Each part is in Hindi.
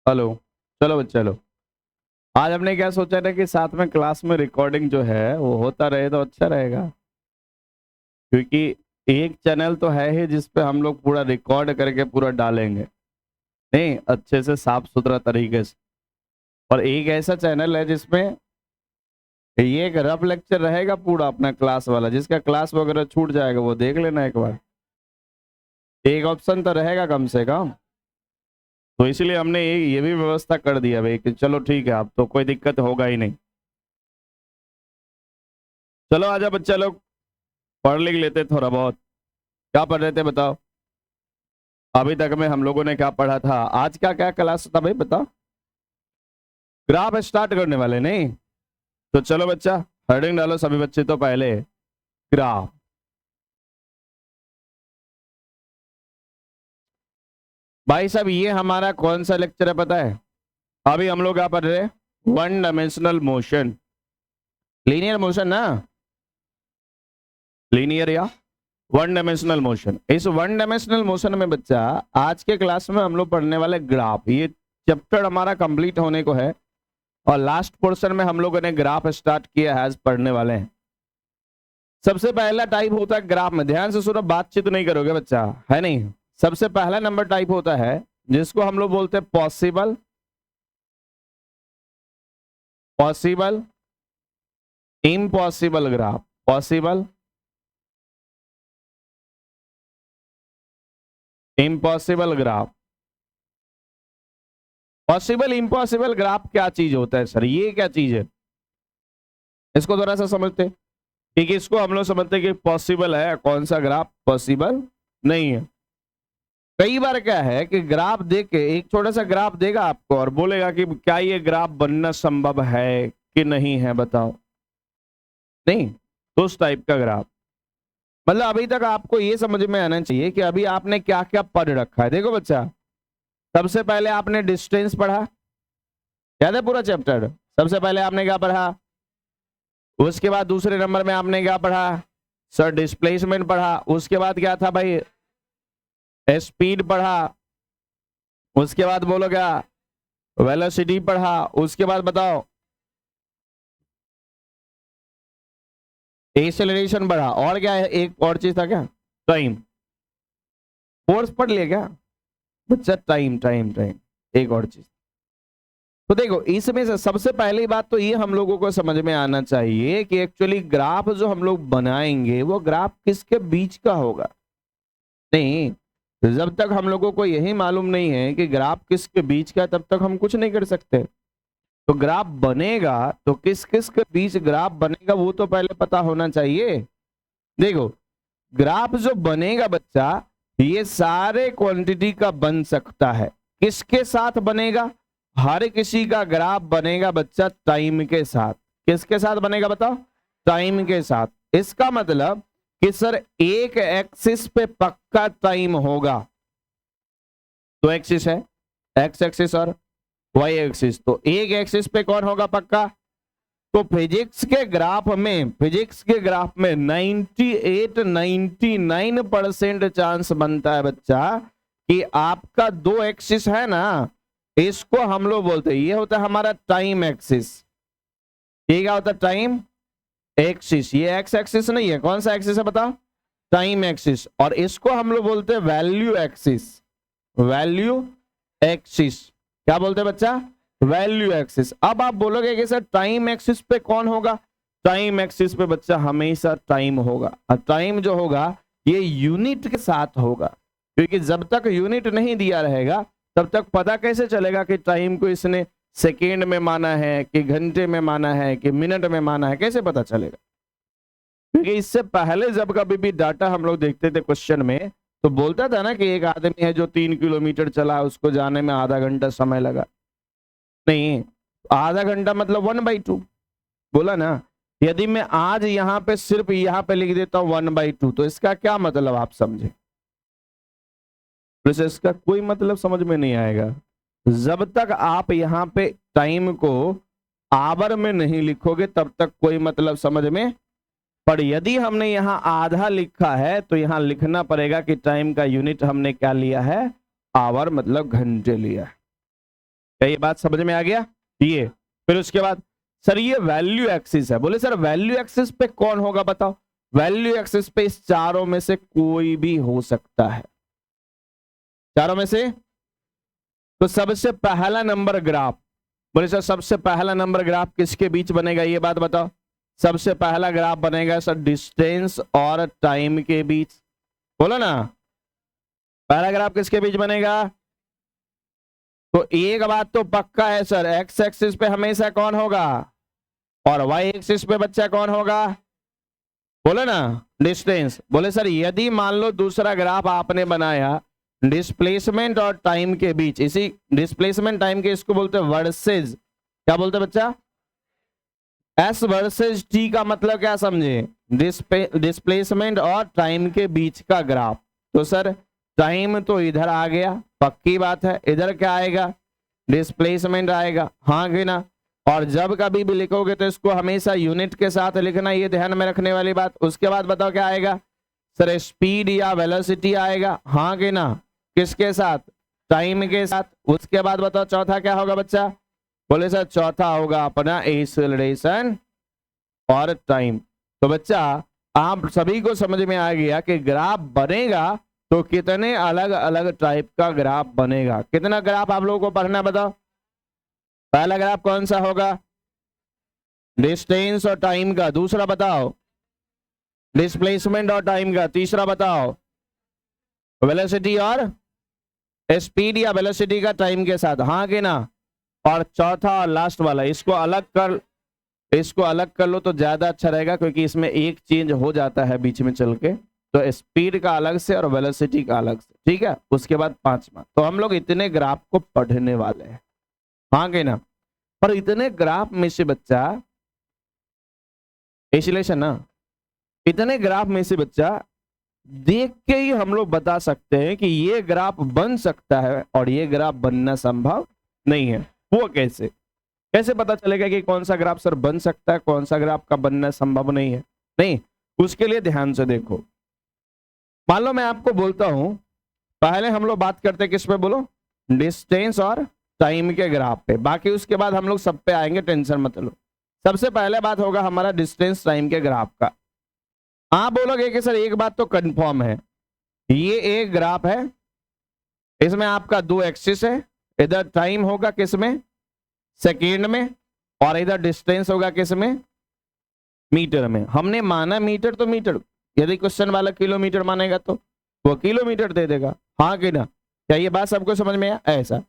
हेलो। चलो बच्चे चलो। आज हमने क्या सोचा था कि साथ में क्लास में रिकॉर्डिंग जो है वो होता रहे तो अच्छा रहेगा, क्योंकि एक चैनल तो है ही जिस पे हम लोग पूरा रिकॉर्ड करके पूरा डालेंगे, नहीं अच्छे से साफ सुथरा तरीके से। और एक ऐसा चैनल है जिसमें ये एक रफ लेक्चर रहेगा पूरा अपना क्लास वाला, जिसका क्लास वगैरह छूट जाएगा वो देख लेना एक बार। एक ऑप्शन तो रहेगा कम से कम। तो इसलिए हमने ये भी व्यवस्था कर दिया भाई कि चलो ठीक है, अब तो कोई दिक्कत होगा ही नहीं। चलो आजा बच्चा लोग, पढ़ लिख लेते थोड़ा बहुत। क्या पढ़ रहे थे बताओ? अभी तक में हम लोगों ने क्या पढ़ा था? आज का क्या क्लास था भाई बताओ? ग्राफ स्टार्ट करने वाले नहीं? तो चलो बच्चा, हेडिंग डालो सभी बच्चे। तो पहले ग्राफ। भाई साहब ये हमारा कौन सा लेक्चर है पता है? अभी हम लोग क्या पढ़ रहे हैं? One dimensional motion, linear motion ना, लीनियर या वन डायमेंशनल मोशन। इस वन डायमेंशनल मोशन में बच्चा आज के क्लास में हम लोग पढ़ने वाले ग्राफ। ये चैप्टर हमारा कंप्लीट होने को है और लास्ट पोर्शन में हम लोगों ने ग्राफ स्टार्ट किया है, आज पढ़ने वाले हैं। सबसे पहला टाइप होता है ग्राफ में, ध्यान से सुनो, बातचीत नहीं करोगे बच्चा, है नहीं। सबसे पहला नंबर टाइप होता है जिसको हम लोग बोलते हैं possible, possible impossible graph. Possible impossible graph. Possible impossible graph क्या चीज होता है सर? ये क्या चीज है, इसको थोड़ा सा समझते। क्योंकि इसको हम लोग समझते हैं कि पॉसिबल है, कौन सा ग्राफ पॉसिबल नहीं है। कई बार क्या है कि ग्राफ देख के, एक छोटा सा ग्राफ देगा आपको और बोलेगा कि क्या ये ग्राफ बनना संभव है कि नहीं है बताओ। नहीं, तो उस टाइप का ग्राफ। मतलब अभी तक आपको ये समझ में आना चाहिए कि अभी आपने क्या क्या पढ़ रखा है। देखो बच्चा, सबसे पहले आपने डिस्टेंस पढ़ा, याद है पूरा चैप्टर? सबसे पहले आपने क्या पढ़ा? उसके बाद दूसरे नंबर में आपने क्या पढ़ा सर? डिस्प्लेसमेंट पढ़ा। उसके बाद क्या था भाई? स्पीड पढ़ा। उसके बाद बोलो क्या? वेलोसिटी पढ़ा। उसके बाद बताओ एक्सेलरेशन पढ़ा। और क्या है, एक और चीज था क्या? टाइम। फोर्स पढ़ लिया क्या बच्चा? टाइम टाइम टाइम, एक और चीज। तो देखो इसमें से सबसे पहली बात तो ये हम लोगों को समझ में आना चाहिए कि एक्चुअली ग्राफ जो हम लोग बनाएंगे वो ग्राफ किसके बीच का होगा। नहीं, जब तक हम लोगों को यही मालूम नहीं है कि ग्राफ किसके बीच का, तब तक हम कुछ नहीं कर सकते। तो ग्राफ बनेगा तो किस किस के बीच ग्राफ बनेगा वो तो पहले पता होना चाहिए। देखो ग्राफ जो बनेगा बच्चा, ये सारे क्वांटिटी का बन सकता है। किसके साथ बनेगा? हर किसी का ग्राफ बनेगा बच्चा टाइम के साथ। किसके साथ बनेगा बताओ? टाइम के साथ। इसका मतलब कि सर एक एक्सिस पे पक्का टाइम होगा। तो एक्सिस है, एक्स एक्सिस और वाई एक्सिस। तो एक एक्सिस पे कौन होगा पक्का? तो फिजिक्स के ग्राफ में, फिजिक्स के ग्राफ में 99% चांस बनता है बच्चा कि आपका दो एक्सिस है ना, इसको हम लोग बोलते हैं, ये होता है हमारा टाइम एक्सिस। ये क्या होता है? Time axis. ये एक्स एक्सिस नहीं है, कौन सा एक्सिस है बताओ? Time axis. और इसको हम लोग बोलते हैं वैल्यू एक्सिस। वैल्यू एक्सिस क्या बोलते हैं बच्चा? Value axis. अब आप बोलोगे कि सर टाइम एक्सिस पे कौन होगा? टाइम एक्सिस पे बच्चा हमेशा टाइम होगा। और टाइम जो होगा ये यूनिट के साथ होगा, क्योंकि जब तक यूनिट नहीं दिया रहेगा तब तक पता कैसे चलेगा कि टाइम को इसने सेकेंड में माना है कि घंटे में माना है कि मिनट में माना है? कैसे पता चलेगा? क्योंकि इससे पहले जब कभी भी डाटा हम लोग देखते थे क्वेश्चन में, तो बोलता था ना कि एक आदमी है जो 3 किलोमीटर चला, उसको जाने में आधा घंटा समय लगा। नहीं, आधा घंटा मतलब 1/2 बोला ना। यदि मैं आज यहां पे सिर्फ यहां पे लिख देता हूं 1/2, तो इसका क्या मतलब आप समझे? वैसे इसका कोई मतलब समझ में नहीं आएगा जब तक आप यहां पे टाइम को आवर में नहीं लिखोगे, तब तक कोई मतलब समझ में। पर यदि हमने यहां आधा लिखा है तो यहां लिखना पड़ेगा कि टाइम का यूनिट हमने क्या लिया है? आवर, मतलब घंटे लिया है। क्या ये बात समझ में आ गया? ये फिर उसके बाद सर ये वैल्यू एक्सिस है। बोले सर वैल्यू एक्सिस पे कौन होगा बताओ? वैल्यू एक्सिस पे इस चारों में से कोई भी हो सकता है। चारों में से तो सबसे पहला नंबर ग्राफ, बोले सर सबसे पहला नंबर ग्राफ किसके बीच बनेगा? ये बात बताओ। सबसे पहला ग्राफ बनेगा सर डिस्टेंस और टाइम के बीच। बोलो ना, पहला ग्राफ किसके बीच बनेगा? तो एक बात तो पक्का है सर, एक्स एक्सिस पे हमेशा कौन होगा और वाई एक्सिस पे बच्चा कौन होगा? बोले ना डिस्टेंस। बोले सर यदि मान लो दूसरा ग्राफ आपने बनाया डिस्प्लेसमेंट और टाइम के बीच, इसी डिस्प्लेसमेंट टाइम के इसको बोलते हैं वर्सेज। क्या बोलते हैं बच्चा? एस वर्सेज टी का मतलब क्या समझे? डिस्प्लेसमेंट और टाइम के बीच का ग्राफ। तो सर टाइम तो इधर आ गया, पक्की बात है। इधर क्या आएगा? डिस्प्लेसमेंट आएगा, हाँ कि ना? और जब कभी भी लिखोगे तो इसको हमेशा यूनिट के साथ लिखना, ये ध्यान में रखने वाली बात। उसके बाद बताओ क्या आएगा? सर स्पीड या वेलोसिटी आएगा, हाँ कि ना? किसके साथ? टाइम के साथ। उसके बाद बताओ चौथा क्या होगा बच्चा? बोले सर चौथा होगा अपना एक्सेलरेशन और टाइम। तो बच्चा आप सभी को समझ में आ गया कि ग्राफ बनेगा तो कितने अलग अलग टाइप का ग्राफ बनेगा। कितना ग्राफ आप लोगों को पढ़ना बताओ? पहला ग्राफ कौन सा होगा? डिस्टेंस और टाइम का। दूसरा बताओ डिस्प्लेसमेंट और टाइम का। तीसरा बताओ वेलोसिटी और स्पीड या वेलोसिटी का टाइम के साथ, हाँ कि ना? और चौथा और लास्ट वाला इसको अलग कर लो तो ज्यादा अच्छा रहेगा, क्योंकि इसमें एक चेंज हो जाता है बीच में चल के। तो स्पीड का अलग से और वेलोसिटी का अलग से, ठीक है? उसके बाद पांचवा। तो हम लोग इतने ग्राफ को पढ़ने वाले हैं, हाँ कि ना? पर इतने ग्राफ में से बच्चा एसिलेशन ना, इतने ग्राफ में से बच्चा देख के ही हम लोग बता सकते हैं कि ये ग्राफ बन सकता है और ये ग्राफ बनना संभव नहीं है। वो कैसे कैसे पता चलेगा कि कौन सा ग्राफ सर बन सकता है, कौन सा ग्राफ का बनना संभव नहीं है? नहीं, उसके लिए ध्यान से देखो। मान लो मैं आपको बोलता हूं, पहले हम लोग बात करते हैं किस पे? बोलो डिस्टेंस और टाइम के ग्राफ पे। बाकी उसके बाद हम लोग सब पे आएंगे, टेंशन मत लो। सबसे पहले बात होगा हमारा डिस्टेंस टाइम के ग्राफ का। आप बोलोगे कि सर एक बात तो कंफर्म है, ये एक ग्राफ है, इसमें आपका दो एक्सिस है। इधर टाइम होगा किसमें? सेकेंड में। और इधर डिस्टेंस होगा किसमें? मीटर में। हमने माना मीटर तो मीटर, यदि क्वेश्चन वाला किलोमीटर मानेगा तो वो किलोमीटर दे देगा, हाँ कि ना? क्या ये बात सबको समझ में आया? ऐसा।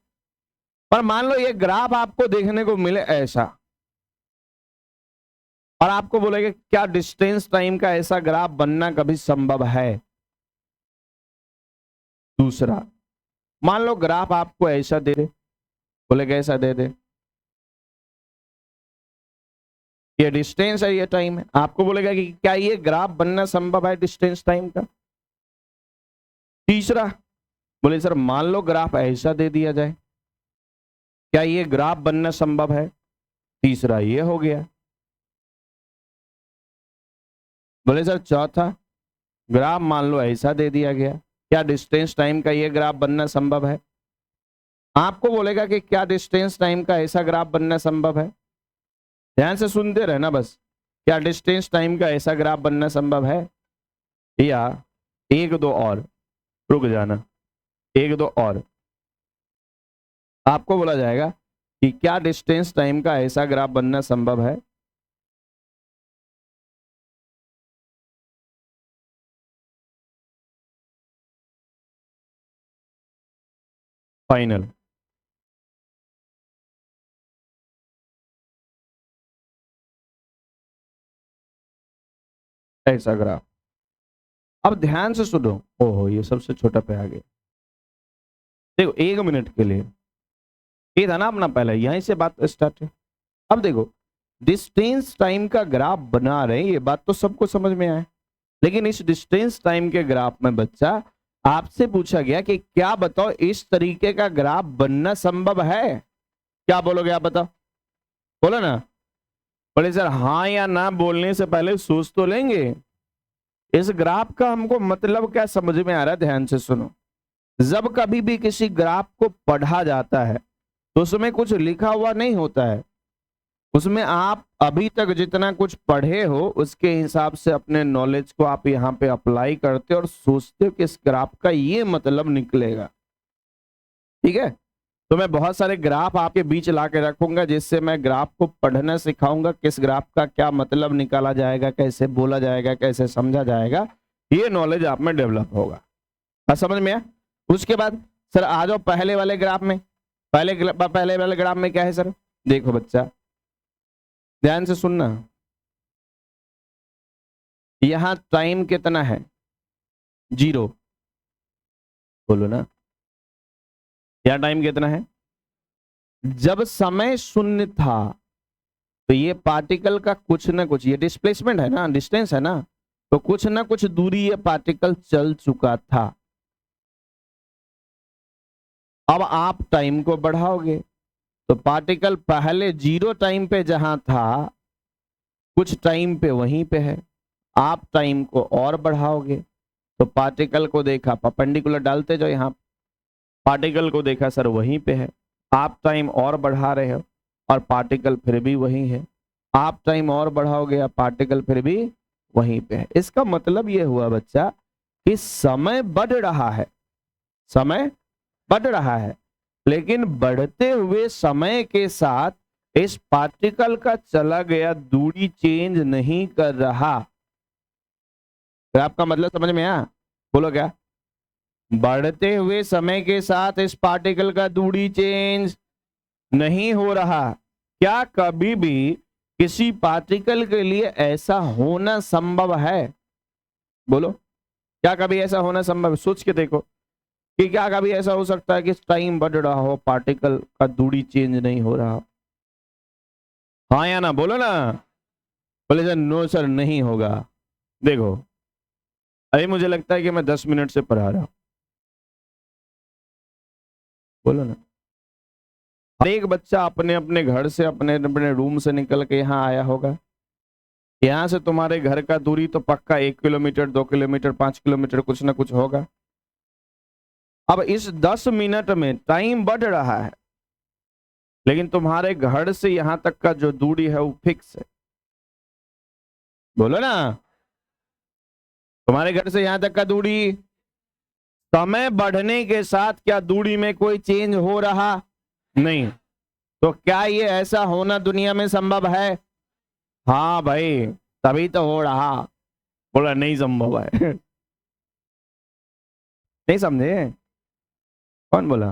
पर मान लो ये ग्राफ आपको देखने को मिले ऐसा, और आपको बोलेगा क्या डिस्टेंस टाइम का ऐसा ग्राफ बनना कभी संभव है? दूसरा, मान लो ग्राफ आपको ऐसा दे दे, बोलेगा ऐसा दे दे, ये डिस्टेंस है ये टाइम है। आपको बोलेगा कि क्या ये ग्राफ बनना संभव है डिस्टेंस टाइम का? तीसरा, बोले सर मान लो ग्राफ ऐसा दे दिया जाए, क्या ये ग्राफ बनना संभव है? तीसरा ये हो गया। बोले सर चौथा, ग्राफ मान लो ऐसा दे दिया गया, क्या डिस्टेंस टाइम का ये ग्राफ बनना संभव है? आपको बोलेगा कि क्या डिस्टेंस टाइम का ऐसा ग्राफ बनना संभव है? ध्यान से सुनते रहना बस। क्या डिस्टेंस टाइम का ऐसा ग्राफ बनना संभव है? या एक दो और, रुक जाना, एक दो और। आपको बोला जाएगा कि क्या डिस्टेंस टाइम का ऐसा ग्राफ बनना संभव है? फाइनल। ऐसा ग्राफ। अब ध्यान से सुनो। ओहो ये सबसे छोटा पे आ गया। देखो एक मिनट के लिए, ये था ना अपना पहले, यहीं से बात स्टार्ट है। अब देखो डिस्टेंस टाइम का ग्राफ बना रहे हैं, ये बात तो सबको समझ में आए। लेकिन इस डिस्टेंस टाइम के ग्राफ में बच्चा आपसे पूछा गया कि क्या बताओ इस तरीके का ग्राफ बनना संभव है? क्या बोलोगे आप बताओ? बोलो ना। बोले सर हाँ या ना बोलने से पहले सोच तो लेंगे। इस ग्राफ का हमको मतलब क्या समझ में आ रहा है? ध्यान से सुनो। जब कभी भी किसी ग्राफ को पढ़ा जाता है तो उसमें कुछ लिखा हुआ नहीं होता है, उसमें आप अभी तक जितना कुछ पढ़े हो उसके हिसाब से अपने नॉलेज को आप यहाँ पे अप्लाई करते हो और सोचते हो कि इस ग्राफ का ये मतलब निकलेगा। ठीक है, तो मैं बहुत सारे ग्राफ आपके बीच ला के रखूंगा जिससे मैं ग्राफ को पढ़ना सिखाऊंगा, किस ग्राफ का क्या मतलब निकाला जाएगा, कैसे बोला जाएगा, कैसे समझा जाएगा, ये नॉलेज आप में डेवलप होगा। समझ में आया? उसके बाद सर आ जाओ पहले वाले ग्राफ में। पहले वाले ग्राफ में क्या है सर? देखो बच्चा ध्यान से सुनना, यहां टाइम कितना है? 0। बोलो ना, क्या टाइम कितना है? जब समय शून्य था तो ये पार्टिकल का कुछ ना कुछ, ये डिस्प्लेसमेंट है ना, डिस्टेंस है ना, तो कुछ ना कुछ दूरी ये पार्टिकल चल चुका था। अब आप टाइम को बढ़ाओगे तो पार्टिकल पहले 0 टाइम पे जहां था कुछ टाइम पे वहीं पे है। आप टाइम को और बढ़ाओगे तो पार्टिकल को देखा, परपेंडिकुलर डालते जाओ, यहाँ पार्टिकल को देखा सर वहीं पे है। आप टाइम और बढ़ा रहे हो और पार्टिकल फिर भी वहीं है। आप टाइम और बढ़ाओगे या पार्टिकल फिर भी वहीं पे है। इसका मतलब ये हुआ बच्चा कि समय बढ़ रहा है, समय बढ़ रहा है, लेकिन बढ़ते हुए समय के साथ इस पार्टिकल का चला गया दूरी चेंज नहीं कर रहा। तो आपका मतलब समझ में आया? बोलो क्या? बढ़ते हुए समय के साथ इस पार्टिकल का दूरी चेंज नहीं हो रहा। क्या कभी भी किसी पार्टिकल के लिए ऐसा होना संभव है? बोलो, क्या कभी ऐसा होना संभव है? सोच के देखो कि क्या कभी ऐसा हो सकता है कि टाइम बढ़ रहा हो, पार्टिकल का दूरी चेंज नहीं हो रहा? हाँ या ना? बोलो ना। बोले सर नो सर नहीं होगा। देखो अरे मुझे लगता है कि मैं 10 मिनट से पढ़ा रहा हूं। बोलो ना। हर एक बच्चा अपने अपने घर से, अपने अपने रूम से निकल के यहाँ आया होगा। यहाँ से तुम्हारे घर का दूरी तो पक्का 1 किलोमीटर, 2 किलोमीटर, 5 किलोमीटर कुछ ना कुछ होगा। अब इस 10 मिनट में टाइम बढ़ रहा है, लेकिन तुम्हारे घर से यहां तक का जो दूरी है वो फिक्स है। बोलो ना, तुम्हारे घर से यहां तक का दूरी, समय बढ़ने के साथ क्या दूरी में कोई चेंज हो रहा? नहीं। तो क्या ये ऐसा होना दुनिया में संभव है? हाँ भाई, तभी तो हो रहा। बोला नहीं संभव है। नहीं समझे? कौन बोला?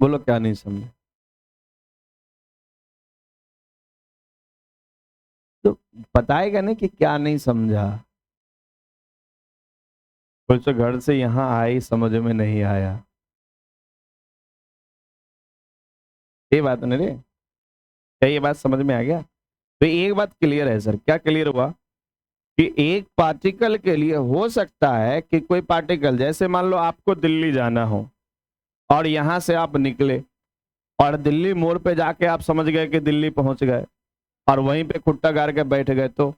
बोलो क्या नहीं समझे? तो बताएगा नहीं कि क्या नहीं समझा। कुछ तो घर से यहाँ आई समझ में नहीं आया, ये बात नहीं रे। क्या ये बात समझ में आ गया? तो एक बात क्लियर है सर। क्या क्लियर हुआ? कि एक पार्टिकल के लिए हो सकता है कि कोई पार्टिकल, जैसे मान लो आपको दिल्ली जाना हो और यहां से आप निकले और दिल्ली मोड़ पे जाके आप समझ गए कि दिल्ली पहुंच गए और वहीं पे खुट्टा गाड़ के बैठ गए, तो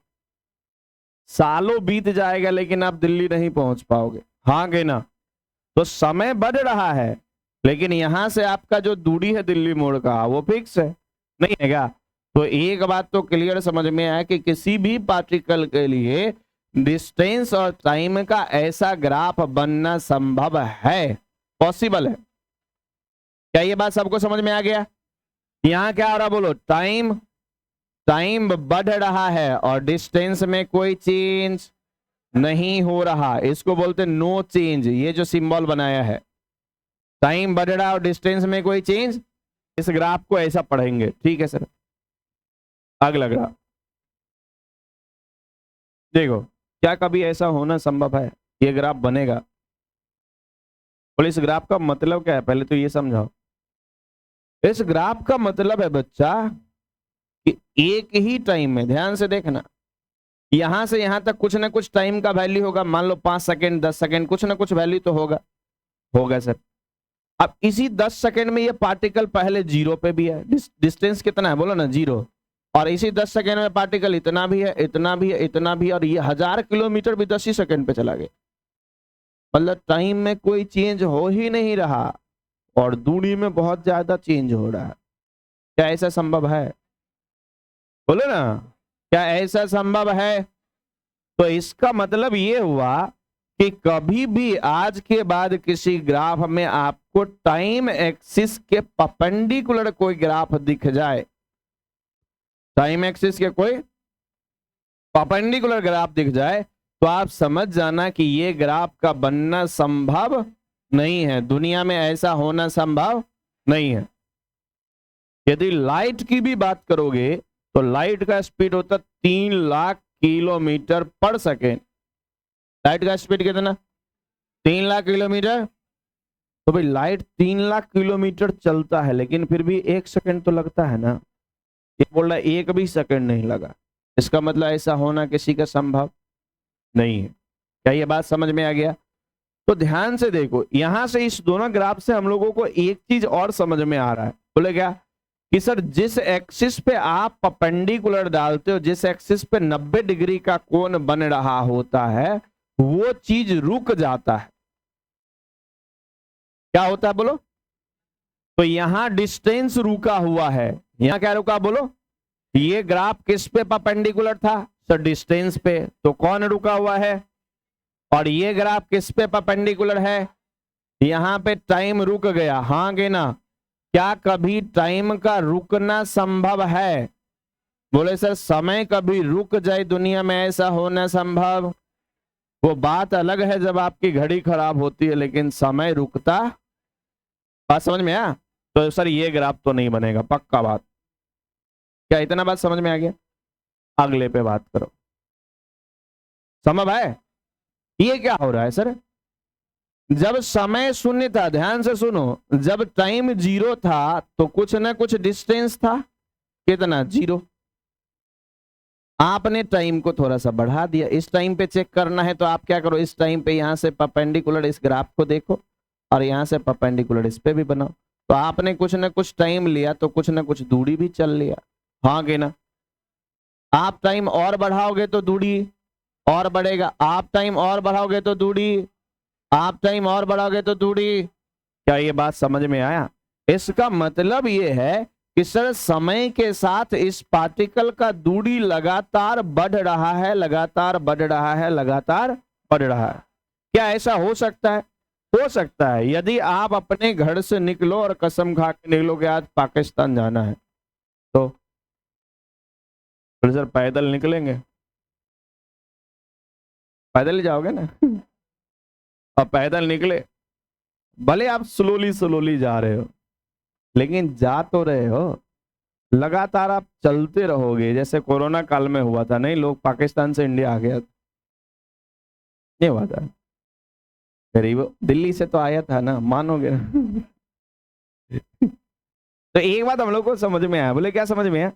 सालों बीत जाएगा लेकिन आप दिल्ली नहीं पहुंच पाओगे। हाँ कि ना? तो समय बढ़ रहा है लेकिन यहां से आपका जो दूरी है दिल्ली मोड़ का वो फिक्स है, नहीं है क्या? तो एक बात तो क्लियर समझ में आया कि किसी भी पार्टिकल के लिए डिस्टेंस और टाइम का ऐसा ग्राफ बनना संभव है, पॉसिबल है। क्या ये बात सबको समझ में आ गया? यहां क्या हो रहा? बोलो, टाइम, टाइम बढ़ रहा है और डिस्टेंस में कोई चेंज नहीं हो रहा। इसको बोलते हैं नो चेंज। ये जो सिंबल बनाया है, टाइम बढ़ रहा है और डिस्टेंस में कोई चेंज, इस ग्राफ को ऐसा पढ़ेंगे। ठीक है सर, अगला ग्राफ देखो। क्या कभी ऐसा होना संभव है? ये ग्राफ बनेगा। बोले इस ग्राफ का मतलब क्या है? पहले तो ये समझाओ। इस ग्राफ का मतलब है बच्चा कि एक ही टाइम में, ध्यान से देखना, यहां से यहां तक कुछ ना कुछ टाइम का वैल्यू होगा। मान लो 5 सेकंड, 10 सेकंड, कुछ ना कुछ वैल्यू तो होगा। होगा सर। अब इसी 10 सेकंड में ये पार्टिकल पहले 0 पे भी है। डिस्टेंस कितना है? बोलो ना, 0। और इसी 10 सेकंड में पार्टिकल इतना भी है, इतना भी है, इतना भी है, और ये 1000 किलोमीटर भी 10 ही सेकंड पे चला गया। मतलब टाइम में कोई चेंज हो ही नहीं रहा और दूरी में बहुत ज्यादा चेंज हो रहा है। क्या ऐसा संभव है? बोलो ना, क्या ऐसा संभव है? तो इसका मतलब ये हुआ कि कभी भी आज के बाद किसी ग्राफ में आपको टाइम एक्सिस के परपेंडिकुलर कोई ग्राफ दिख जाए, टाइम एक्सिस के कोई परपेंडिकुलर ग्राफ दिख जाए, तो आप समझ जाना कि ये ग्राफ का बनना संभव नहीं है, दुनिया में ऐसा होना संभव नहीं है। यदि लाइट की भी बात करोगे तो लाइट का स्पीड होता 3 लाख किलोमीटर पर सेकेंड। लाइट का स्पीड कितना? 3 लाख किलोमीटर। तो भाई लाइट 3 लाख किलोमीटर चलता है, लेकिन फिर भी 1 सेकंड तो लगता है ना। ये बोल रहा है 1 भी सेकंड नहीं लगा। इसका मतलब ऐसा होना किसी का संभव नहीं है। क्या ये बात समझ में आ गया? तो ध्यान से देखो, यहां से इस दोनों ग्राफ से हम लोगों को एक चीज और समझ में आ रहा है। बोले क्या कि सर जिस एक्सिस पे आप परपेंडिकुलर डालते हो, जिस एक्सिस पे 90 डिग्री का कोण बन रहा होता है, वो चीज रुक जाता है। क्या होता है बोलो? तो यहां डिस्टेंस रुका हुआ है। यहां क्या रुका बोलो? ये ग्राफ किस पे परपेंडिकुलर था? सर डिस्टेंस पे। तो कौन रुका हुआ है? और ये ग्राफ किस पे परपेंडिकुलर है? यहां पे टाइम रुक गया। हाँ कि ना? क्या कभी टाइम का रुकना संभव है? बोले सर समय कभी रुक जाए दुनिया में, ऐसा होना संभव? वो बात अलग है जब आपकी घड़ी खराब होती है, लेकिन समय रुकता। बात समझ में आया? तो सर ये ग्राफ तो नहीं बनेगा, पक्का बात। क्या इतना बात समझ में आ गया? अगले पे बात करो। संभव है? ये क्या हो रहा है सर? जब समय शून्य था, ध्यान से सुनो, जब टाइम 0 था तो कुछ ना कुछ डिस्टेंस था। कितना? 0। आपने टाइम को थोड़ा सा बढ़ा दिया। इस टाइम पे चेक करना है तो आप क्या करो, इस टाइम पे यहां से परपेंडिकुलर इस ग्राफ को देखो और यहां से परपेंडिकुलर इस पे भी बनाओ। तो आपने कुछ ना कुछ टाइम लिया तो कुछ ना कुछ दूरी भी चल लिया। हाँ कि ना? आप टाइम और बढ़ाओगे तो दूरी और बढ़ेगा, आप टाइम और बढ़ाओगे तो दूरी, आप टाइम और बढ़ाओगे तो दूरी। क्या ये बात समझ में आया? इसका मतलब ये है कि सर समय के साथ इस पार्टिकल का दूरी लगातार बढ़ रहा है, लगातार बढ़ रहा है, लगातार बढ़ रहा है। क्या ऐसा हो सकता है? हो सकता है। यदि आप अपने घर से निकलो और कसम खा के निकलो कि आज पाकिस्तान जाना है, तो सर पैदल निकलेंगे? पैदल ही जाओगे ना। और पैदल निकले, भले आप स्लोली स्लोली जा रहे हो, लेकिन जा तो रहे हो। लगातार आप चलते रहोगे, जैसे कोरोना काल में हुआ था, नहीं? लोग पाकिस्तान से इंडिया आ गया, ये हुआ था। गरीब दिल्ली से तो आया था ना, मानोगे ना? तो एक बात हम लोग को समझ में आया। बोले क्या समझ में आया?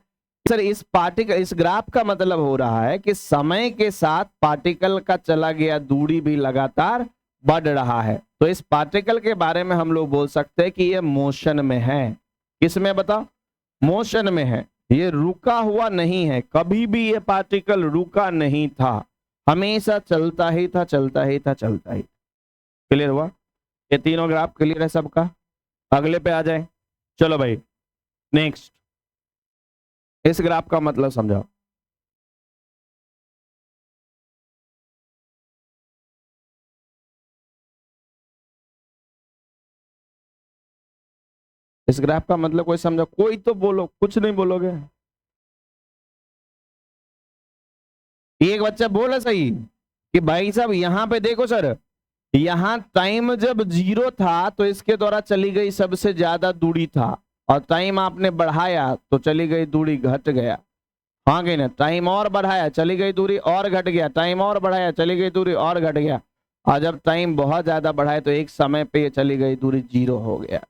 सर इस ग्राफ का मतलब हो रहा है कि समय के साथ पार्टिकल का चला गया दूरी भी लगातार बढ़ रहा है। तो इस पार्टिकल के बारे में हम लोग बोल सकते हैं कि ये मोशन में है। किस में बताओ? मोशन में है। ये रुका हुआ नहीं है, कभी भी ये पार्टिकल रुका नहीं था, हमेशा चलता ही था, चलता ही था, चलता ही। क्लियर हुआ? ये तीनों ग्राफ क्लियर है सबका? अगले पे आ जाए। चलो भाई नेक्स्ट, इस ग्राफ का मतलब समझाओ। इस ग्राफ का मतलब कोई समझो? कोई तो बोलो, कुछ नहीं बोलोगे। एक बच्चा बोला सही कि भाई साहब यहां पे देखो सर, यहां टाइम जब 0 था तो इसके द्वारा चली गई सबसे ज्यादा दूरी था, और टाइम आपने बढ़ाया तो चली गई दूरी घट गया। हाँ कि ना? टाइम और बढ़ाया चली गई दूरी और घट गया, टाइम और बढ़ाया चली गई दूरी और घट गया, और जब टाइम बहुत ज्यादा बढ़ाया तो एक समय पे चली गई दूरी 0 हो गया।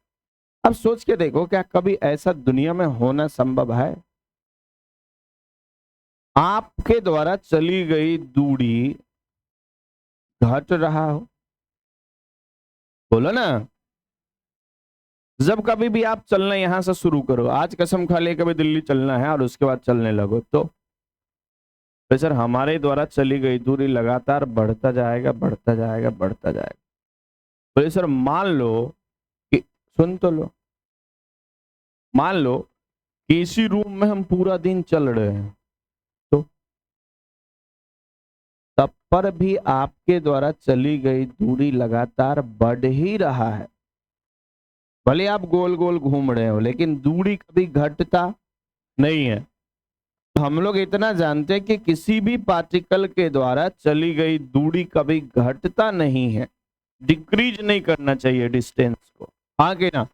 अब सोच के देखो, क्या कभी ऐसा दुनिया में होना संभव है? आपके द्वारा चली गई दूरी घट रहा हो? बोलो ना। जब कभी भी आप चलना यहां से शुरू करो, आज कसम खा ले कभी दिल्ली चलना है और उसके बाद चलने लगो, तो सर हमारे द्वारा चली गई दूरी लगातार बढ़ता जाएगा, बढ़ता जाएगा, बढ़ता जाएगा। तो सर मान लो कि सुन तो लो, मान लो कि इसी रूम में हम पूरा दिन चल रहे हैं, तो तब पर भी आपके द्वारा चली गई दूरी लगातार बढ़ ही रहा है। भले आप गोल गोल घूम रहे हो, लेकिन दूरी कभी घटता नहीं है। हम लोग इतना जानते हैं कि किसी भी पार्टिकल के द्वारा चली गई दूरी कभी घटता नहीं है, डिक्रीज नहीं करना चाहिए डिस्टेंस को, हाँ कि ना।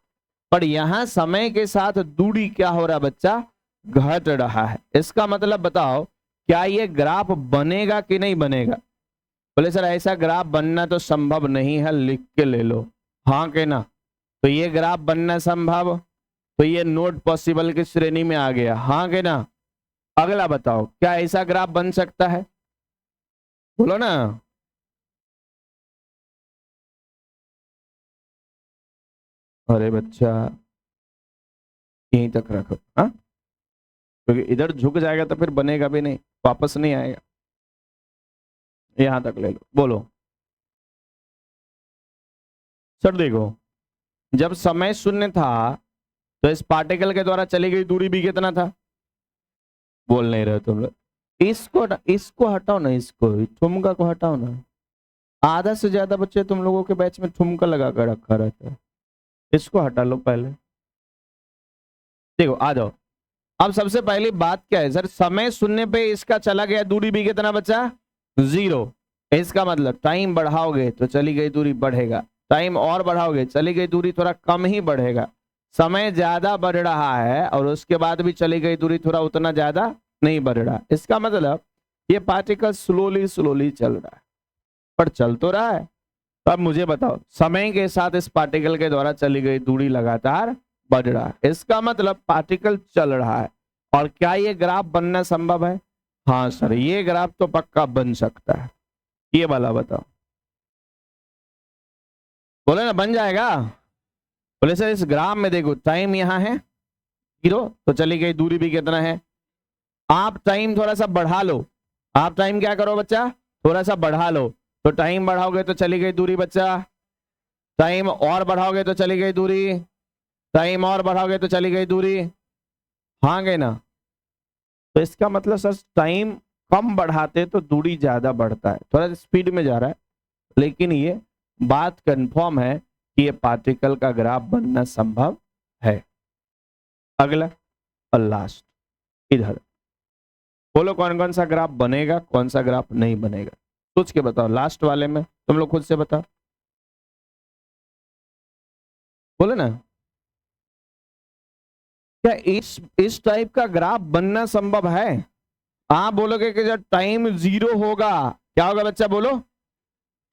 पर यहां समय के साथ दूरी क्या हो रहा बच्चा, घट रहा है। इसका मतलब बताओ, क्या ये ग्राफ बनेगा कि नहीं बनेगा? बोले सर ऐसा ग्राफ बनना तो संभव नहीं है, लिख के ले लो, हाँ कि ना। तो ये ग्राफ बनना संभव, तो ये नॉट पॉसिबल की श्रेणी में आ गया, हाँ कि ना। अगला बताओ, क्या ऐसा ग्राफ बन सकता है? बोलो ना। अरे बच्चा यहीं तक रखो, हाँ, क्योंकि इधर झुक जाएगा तो फिर बनेगा भी नहीं, वापस नहीं आएगा। यहां तक ले लो, बोलो। सर देखो, जब समय शून्य था तो इस पार्टिकल के द्वारा चली गई दूरी भी कितना था? बोल नहीं रहे तुम लोग। इसको हटाओ ना, इसको ठुमका को हटाओ ना। आधा से ज्यादा बच्चे तुम लोगों के बैच में ठुमका लगा कर रखा रहता है, इसको हटा लो पहले। देखो आ जाओ। अब सबसे पहली बात क्या है सर, समय शून्य पे इसका चला गया, दूरी भी कितना बचा? 0। इसका मतलब टाइम बढ़ाओगे तो चली गई दूरी बढ़ेगा, टाइम और बढ़ाओगे चली गई दूरी थोड़ा कम ही बढ़ेगा। समय ज्यादा बढ़ रहा है और उसके बाद भी चली गई दूरी थोड़ा उतना ज्यादा नहीं बढ़ रहा। इसका मतलब ये पार्टिकल स्लोली स्लोली चल रहा है, पर चल तो रहा है। तो अब मुझे बताओ, समय के साथ इस पार्टिकल के द्वारा चली गई दूरी लगातार बढ़ रहा है, इसका मतलब पार्टिकल चल रहा है। और क्या ये ग्राफ बनना संभव है? हाँ सर, ये ग्राफ तो पक्का बन सकता है। ये वाला बताओ, बोले ना बन जाएगा। बोले सर इस ग्राफ में देखो, टाइम यहाँ है 0, तो चली गई दूरी भी कितना है। आप टाइम थोड़ा सा बढ़ा लो, आप टाइम क्या करो बच्चा, थोड़ा सा बढ़ा लो, तो टाइम बढ़ाओगे तो चली गई दूरी बच्चा। टाइम और बढ़ाओगे तो चली गई दूरी, टाइम और बढ़ाओगे तो चली गई दूरी, हाँ गए ना। तो इसका मतलब सर टाइम कम बढ़ाते तो दूरी ज्यादा बढ़ता है, थोड़ा स्पीड में जा रहा है, लेकिन ये बात कंफर्म है कि ये पार्टिकल का ग्राफ बनना संभव है। अगला और लास्ट, इधर बोलो कौन कौन सा ग्राफ बनेगा, कौन सा ग्राफ नहीं बनेगा, सोच के बताओ। लास्ट वाले में तुम लोग खुद से बताओ, बोलो ना। क्या इस टाइप का ग्राफ बनना संभव है? आप बोलोगे कि जब टाइम 0 होगा, क्या होगा बच्चा बोलो?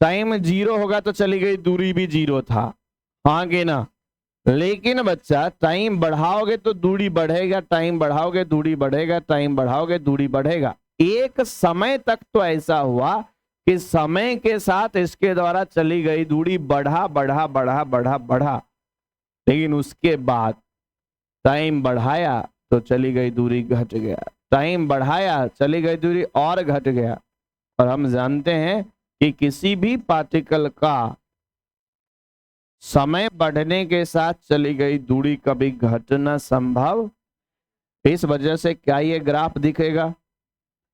टाइम 0 होगा तो चली गई दूरी भी 0 था, हाँ कि ना। लेकिन बच्चा टाइम बढ़ाओगे तो दूरी बढ़ेगा, टाइम बढ़ाओगे दूरी बढ़ेगा, टाइम बढ़ाओगे दूरी बढ़ेगा। एक समय तक तो ऐसा हुआ कि समय के साथ इसके द्वारा चली गई दूरी बढ़ा बढ़ा बढ़ा बढ़ा बढ़ा, लेकिन उसके बाद टाइम बढ़ाया तो चली गई दूरी घट गया, टाइम बढ़ाया चली गई दूरी और घट गया। और हम जानते हैं कि किसी भी पार्टिकल का समय बढ़ने के साथ चली गई दूरी कभी घटना संभव। इस वजह से क्या ये ग्राफ दिखेगा?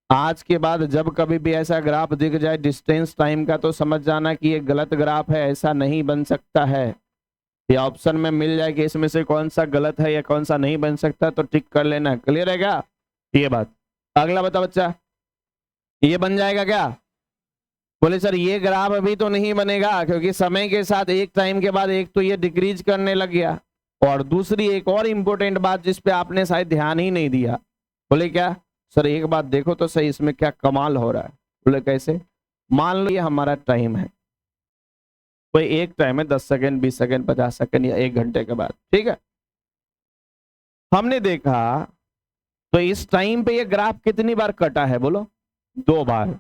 आज के बाद जब कभी भी ऐसा ग्राफ दिख जाए डिस्टेंस टाइम का, तो समझ जाना कि ये गलत ग्राफ है, ऐसा नहीं बन सकता है। ये ऑप्शन में मिल जाए कि इसमें से कौन सा गलत है या कौन सा नहीं बन सकता, तो टिक कर लेना। क्लियर है क्या ये बात? अगला बता बच्चा, ये बन जाएगा क्या? बोले सर ये ग्राफ अभी तो नहीं बनेगा, क्योंकि समय के साथ एक टाइम के बाद एक तो ये डिक्रीज करने लग गया, और दूसरी एक और इंपॉर्टेंट बात जिस पे आपने शायद ध्यान ही नहीं दिया। बोले क्या? सर एक बात देखो तो सही, इसमें क्या कमाल हो रहा है। बोले कैसे? मान लो ये हमारा टाइम है, कोई एक टाइम है 10 सेकंड 20 सेकंड 50 सेकंड या 1 घंटे के बाद, ठीक है। हमने देखा तो इस टाइम पे ये ग्राफ कितनी बार कटा है बोलो? 2 बार।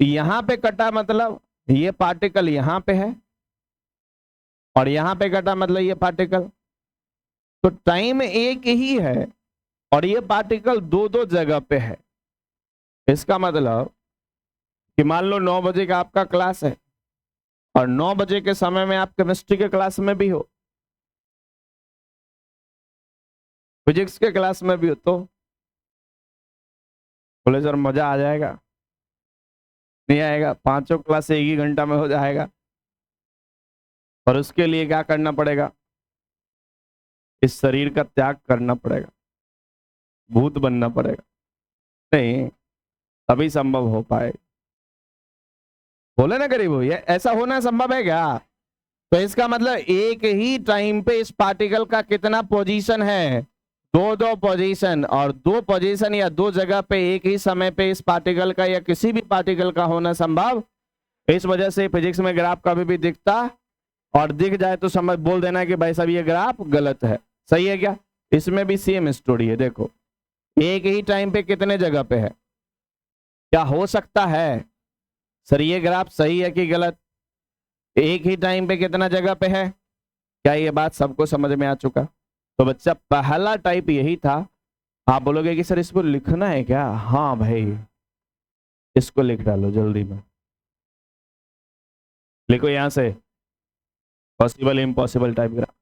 यहां पे कटा मतलब ये पार्टिकल यहां पे है, और यहां पे कटा मतलब ये पार्टिकल। तो टाइम एक ही है और ये पार्टिकल दो दो जगह पे है। इसका मतलब कि मान लो 9 बजे का आपका क्लास है और 9 बजे के समय में आप केमिस्ट्री के क्लास में भी हो, फिजिक्स के क्लास में भी हो तो बोले सर मजा आ जाएगा, नहीं आएगा। पांचों क्लास एक ही घंटा में हो जाएगा, और उसके लिए क्या करना पड़ेगा? इस शरीर का त्याग करना पड़ेगा, भूत बनना पड़ेगा, नहीं तभी संभव हो पाए। बोले ना गरीब, ये ऐसा होना संभव है क्या? तो इसका मतलब एक ही टाइम पे इस पार्टिकल का कितना पोजीशन है? दो दो पोजीशन, और दो पोजीशन या दो जगह पे एक ही समय पे इस पार्टिकल का या किसी भी पार्टिकल का होना संभव। इस वजह से फिजिक्स में ग्राफ कभी भी दिखता और दिख जाए तो समझ बोल देना कि भाई साहब ये ग्राफ गलत है। सही है क्या? इसमें भी सेम स्टोरी है। देखो एक ही टाइम पे कितने जगह पे है, क्या हो सकता है सर ये ग्राफ सही है कि गलत? एक ही टाइम पे कितना जगह पे है? क्या ये बात सबको समझ में आ चुका? तो बच्चा पहला टाइप यही था। आप बोलोगे कि सर इसको लिखना है क्या? हाँ भाई इसको लिख डालो जल्दी में, लिखो यहां से पॉसिबल इम्पॉसिबल टाइप ग्राफ।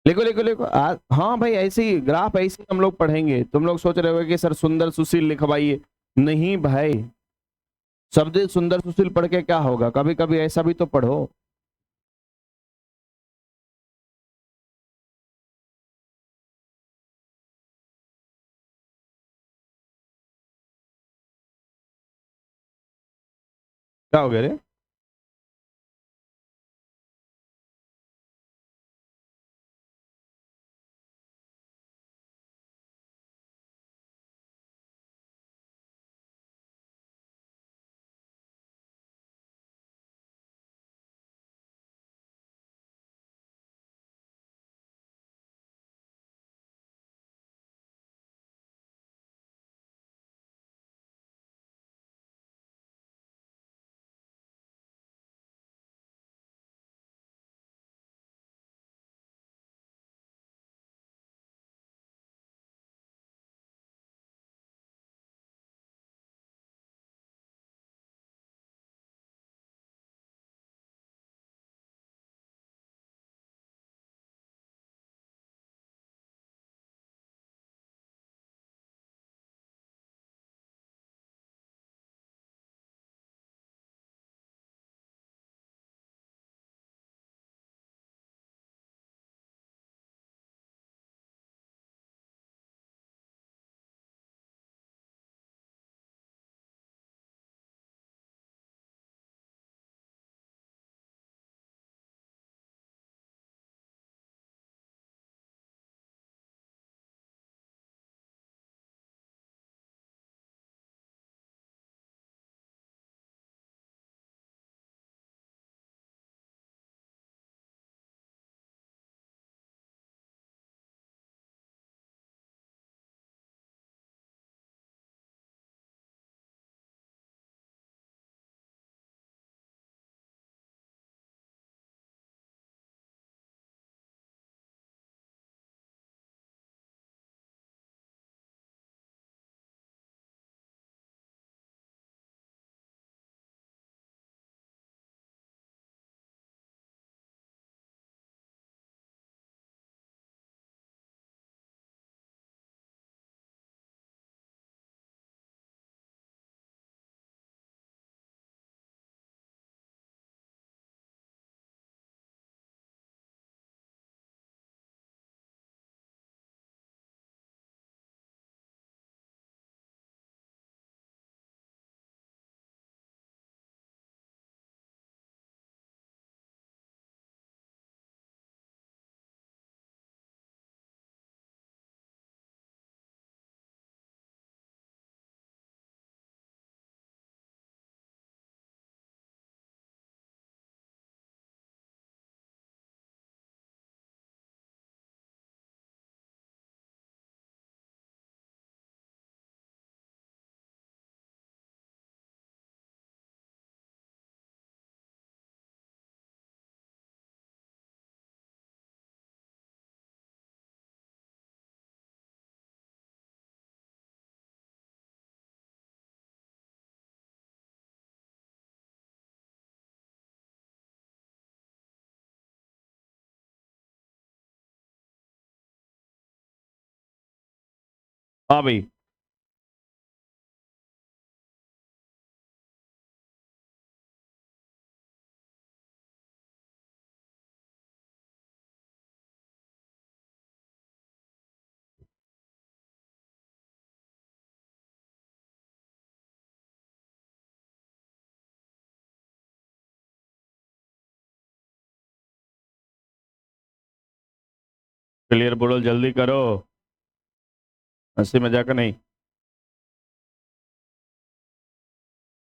लिखो लिखो लिखो हाँ भाई ऐसी ग्राफ ऐसी हम लोग पढ़ेंगे। तुम लोग सोच रहे हो कि सर सुंदर सुशील लिखवाइए, नहीं भाई शब्द सुंदर सुशील पढ़ के क्या होगा? कभी कभी ऐसा भी तो पढ़ो। क्या हो गया रे? हाँ भाई, क्लियर बोलो, जल्दी करो, हंसी मजाक नहीं।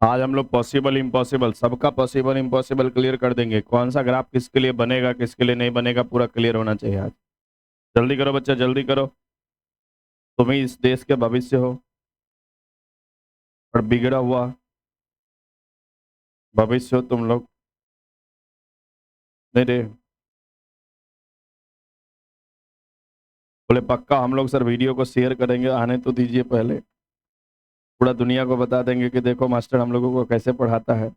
आज हम लोग पॉसिबल इम्पॉसिबल, सबका पॉसिबल इम्पॉसिबल क्लियर कर देंगे। कौन सा ग्राफ किसके लिए बनेगा, किसके लिए नहीं बनेगा, पूरा क्लियर होना चाहिए आज। जल्दी करो बच्चा, जल्दी करो। तुम ही इस देश के भविष्य हो, और बिगड़ा हुआ भविष्य हो तुम लोग। नहीं रे, बोले पक्का हम लोग सर वीडियो को शेयर करेंगे, आने तो दीजिए पहले। पूरा दुनिया को बता देंगे कि देखो मास्टर हम लोगों को कैसे पढ़ाता है।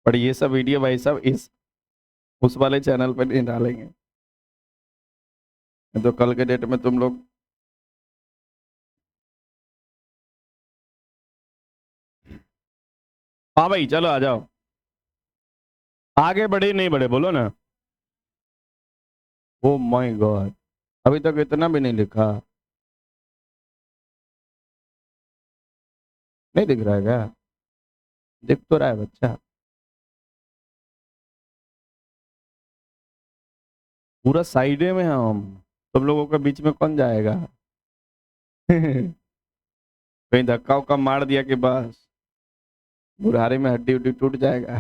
पर ये सब वीडियो भाई साहब इस उस वाले चैनल पर नहीं डालेंगे, नहीं तो कल के डेट में तुम लोग। हाँ भाई चलो आ जाओ, आगे बढ़े नहीं बढ़े बोलो ना। ओ माय गॉड, अभी तक इतना भी नहीं लिखा, नहीं दिख रहा है क्या? दिख तो रहा है बच्चा, पूरा साइडे में हैं हम, तुम लोगों के बीच में कौन जाएगा? कहीं धक्का उक्का मार दिया कि बस बुढ़ारी में हड्डी उड्डी टूट जाएगा।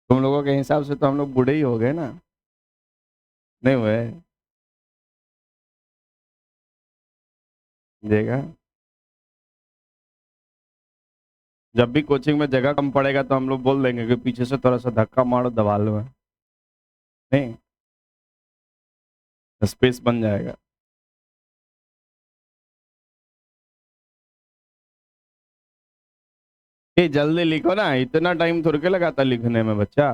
तुम लोगों के हिसाब से तो हम लोग बूढ़े ही हो गए ना, नहीं हुए? देगा, जब भी कोचिंग में जगह कम पड़ेगा तो हम लोग बोल देंगे कि पीछे से थोड़ा सा धक्का मारो, दबा लो, नहीं स्पेस बन जाएगा। ये जल्दी लिखो ना, इतना टाइम थोड़ी के लगाता लिखने में बच्चा।